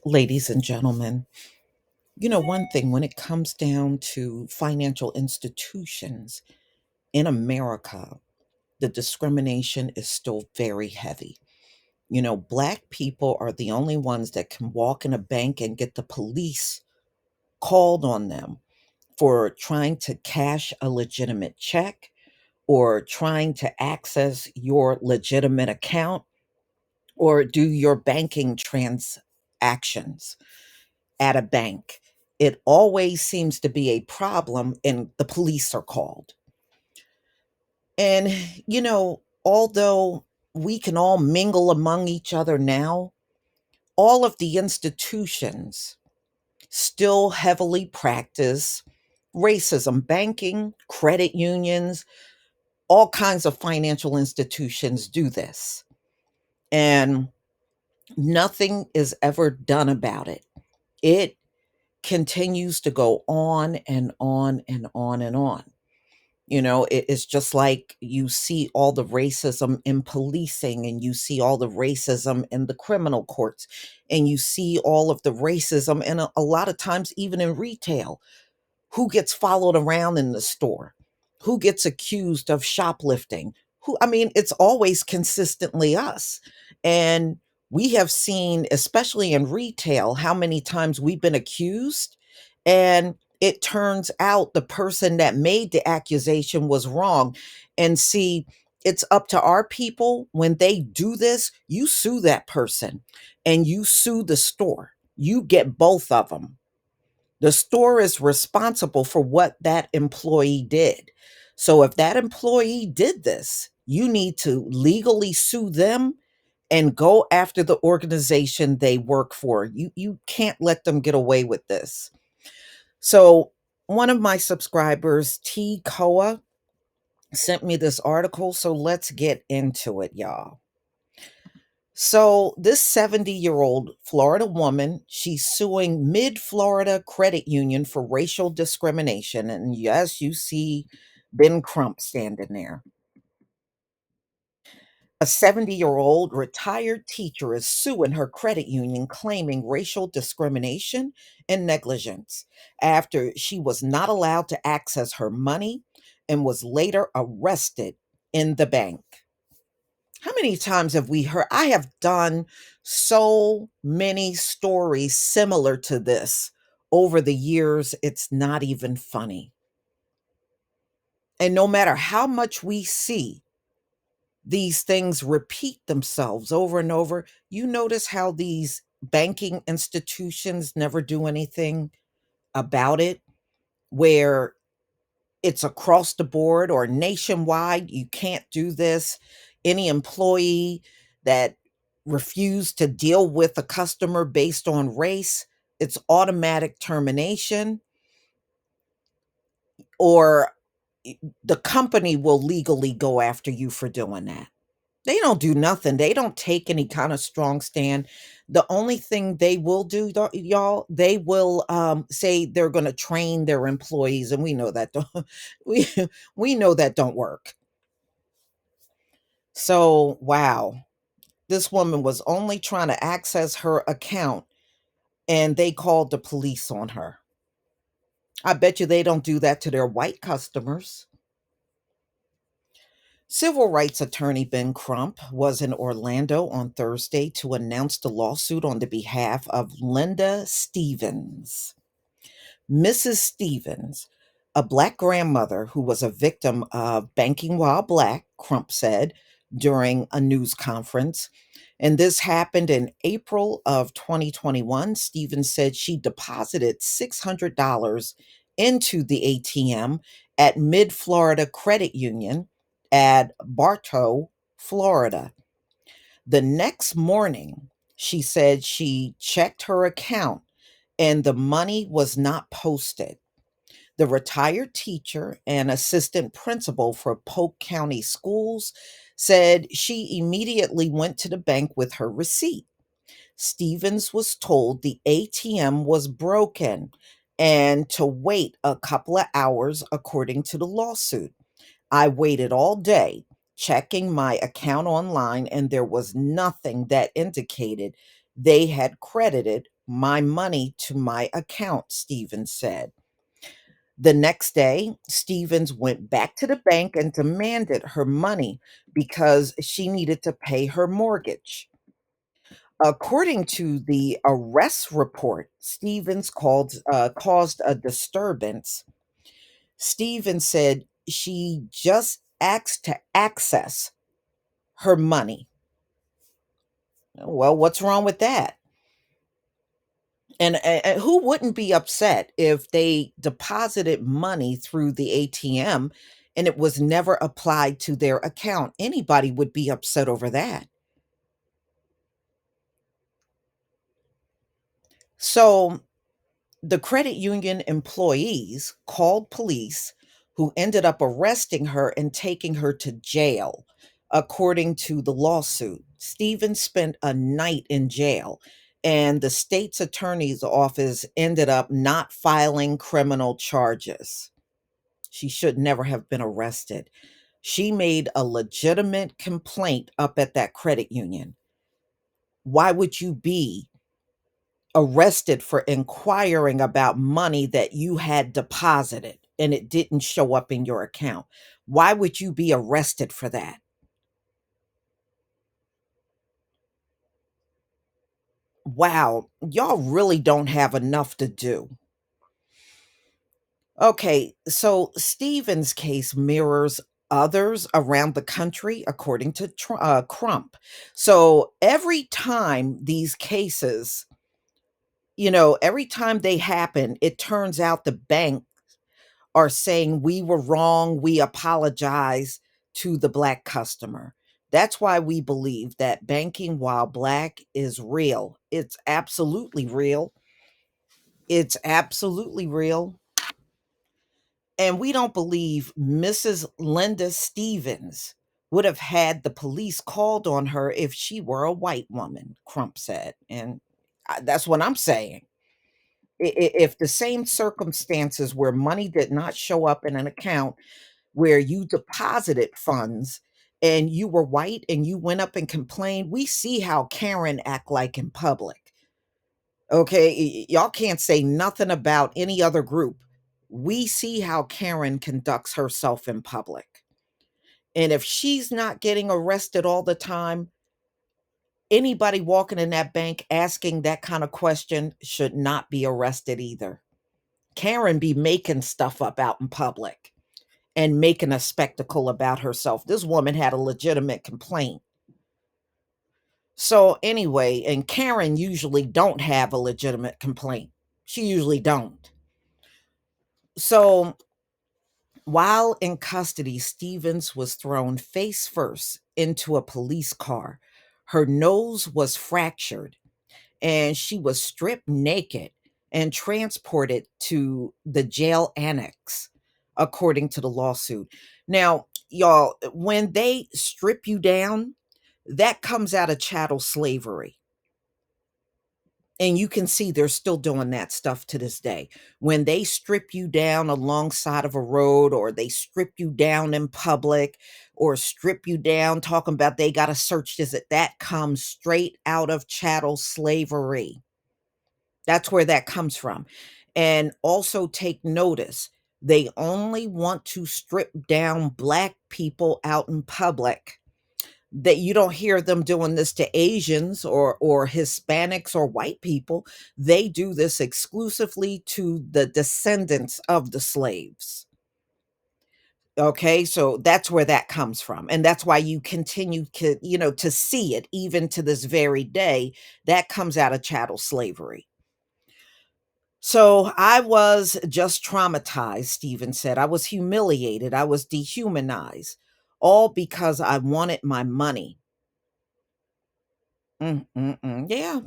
Ladies and gentlemen, one thing when it comes down to financial institutions in America, the discrimination is still very heavy. Black people are the only ones that can walk in a bank and get the police called on them for trying to cash a legitimate check or trying to access your legitimate account or do your banking transactions at a bank. It always seems to be a problem, and the police are called. And, although we can all mingle among each other now, all of the institutions still heavily practice racism. Banking, credit unions, all kinds of financial institutions do this. And nothing is ever done about it. It continues to go on and on and on and on. It's just like you see all the racism in policing, and you see all the racism in the criminal courts, and you see all of the racism, and a lot of times, even in retail. Who gets followed around in the store? Who gets accused of shoplifting? It's always consistently us. And we have seen, especially in retail, how many times we've been accused. And it turns out the person that made the accusation was wrong. And see, it's up to our people when they do this, you sue that person and you sue the store. You get both of them. The store is responsible for what that employee did. So if that employee did this, you need to legally sue them and go after the organization they work for. You can't let them get away with this. So one of my subscribers, T Koa, sent me this article. So let's get into it, y'all. So this 70-year-old Florida woman, she's suing MidFlorida Credit Union for racial discrimination. And yes, you see Ben Crump standing there. A 70-year-old retired teacher is suing her credit union claiming racial discrimination and negligence after she was not allowed to access her money and was later arrested in the bank. How many times have we heard? I have done so many stories similar to this over the years, it's not even funny. And no matter how much we see these things repeat themselves over and over, you notice how these banking institutions never do anything about it, where it's across the board or nationwide. You can't do this. Any employee that refused to deal with a customer based on race, it's automatic termination, or the company will legally go after you for doing that. They don't do nothing. They don't take any kind of strong stand. The only thing they will do, y'all, they will say they're going to train their employees, and we know that don't, we we know that don't work. So, wow, this woman was only trying to access her account, and they called the police on her. I bet you they don't do that to their white customers. Civil rights attorney Ben Crump was in Orlando on Thursday to announce the lawsuit on the behalf of Linda Stevens. Mrs. Stevens, a Black grandmother who was a victim of banking while Black, Crump said during a news conference. And this happened in April of 2021. Stevens said she deposited $600 into the ATM at Mid Florida Credit Union at Bartow, Florida. The next morning, she said she checked her account and the money was not posted. The retired teacher and assistant principal for Polk County Schools said she immediately went to the bank with her receipt. Stevens was told the ATM was broken and to wait a couple of hours, according to the lawsuit. I waited all day checking my account online, and there was nothing that indicated they had credited my money to my account, Stevens said. The next day, Stevens went back to the bank and demanded her money because she needed to pay her mortgage. According to the arrest report, caused a disturbance. Stevens said she just asked to access her money. Well, what's wrong with that? And who wouldn't be upset if they deposited money through the ATM and it was never applied to their account? Anybody would be upset over that. So the credit union employees called police, who ended up arresting her and taking her to jail. According to the lawsuit, Stevens spent a night in jail, and the state's attorney's office ended up not filing criminal charges. She should never have been arrested. She made a legitimate complaint up at that credit union. Why would you be arrested for inquiring about money that you had deposited and it didn't show up in your account? Why would you be arrested for that? Wow, y'all really don't have enough to do. Okay, so Stephen's case mirrors others around the country, according to Crump. So every time these cases, every time they happen, it turns out the bank are saying we were wrong, we apologize to the black customer. That's why we believe that banking while black is real. It's absolutely real. It's absolutely real. And we don't believe Mrs. Linda Stevens would have had the police called on her if she were a white woman, Crump said. And that's what I'm saying. If the same circumstances where money did not show up in an account where you deposited funds and you were white and you went up and complained, we see how Karen act like in public. Okay, y'all can't say nothing about any other group. We see how Karen conducts herself in public. And if she's not getting arrested all the time, anybody walking in that bank asking that kind of question should not be arrested either. Karen be making stuff up out in public and making a spectacle about herself. This woman had a legitimate complaint. So anyway, and Karen usually don't have a legitimate complaint. She usually don't. So while in custody, Stevens was thrown face first into a police car. Her nose was fractured and she was stripped naked and transported to the jail annex, according to the lawsuit. Now, y'all, when they strip you down, that comes out of chattel slavery. And you can see they're still doing that stuff to this day. When they strip you down alongside of a road, or they strip you down in public, or strip you down talking about they got to search this, that comes straight out of chattel slavery. That's where that comes from. And also take notice, they only want to strip down black people out in public. That you don't hear them doing this to Asians or Hispanics or white people. They do this exclusively to the descendants of the slaves. Okay, so that's where that comes from. And that's why you continue to see it even to this very day. That comes out of chattel slavery. So I was just traumatized, Stephen said. I was humiliated. I was dehumanized, all because I wanted my money. Yeah,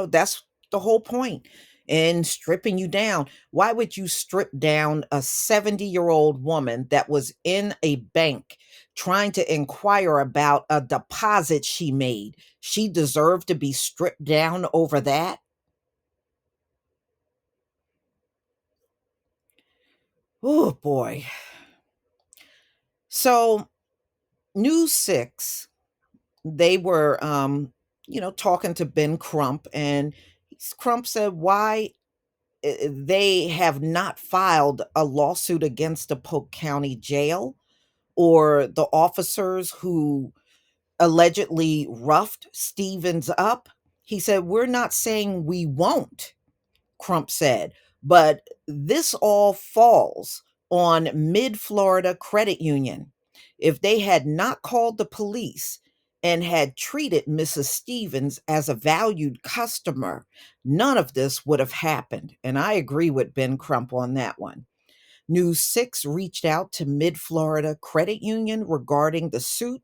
that's the whole point in stripping you down. Why would you strip down a 70-year-old woman that was in a bank trying to inquire about a deposit she made? She deserved to be stripped down over that? Oh, boy. So News 6, they were talking to Ben Crump, and he Crump said, why they have not filed a lawsuit against the Polk County Jail or the officers who allegedly roughed Stevens up. He said, we're not saying we won't, Crump said, but this all falls on MidFlorida Credit Union. If they had not called the police and had treated Mrs. Stevens as a valued customer, none of this would have happened. And I agree with Ben Crump on that one. News 6 reached out to MidFlorida Credit Union regarding the suit.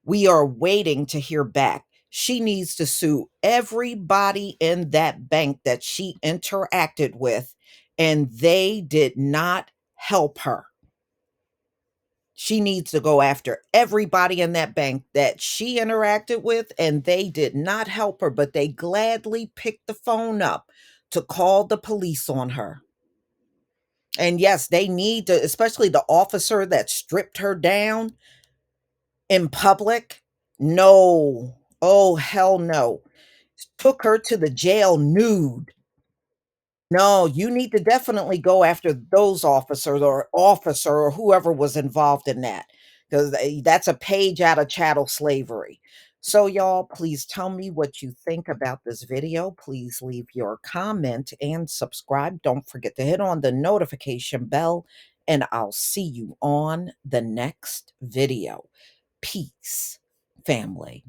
We are waiting to hear back. She needs to sue everybody in that bank that she interacted with, and they did not help her. She needs to go after everybody in that bank that she interacted with, and they did not help her, but they gladly picked the phone up to call the police on her. And yes, they need to, especially the officer that stripped her down in public. No. Oh, hell no. Took her to the jail nude. No, you need to definitely go after those officer or whoever was involved in that, because that's a page out of chattel slavery. So, y'all, please tell me what you think about this video. Please leave your comment and subscribe. Don't forget to hit on the notification bell, and I'll see you on the next video. Peace, family.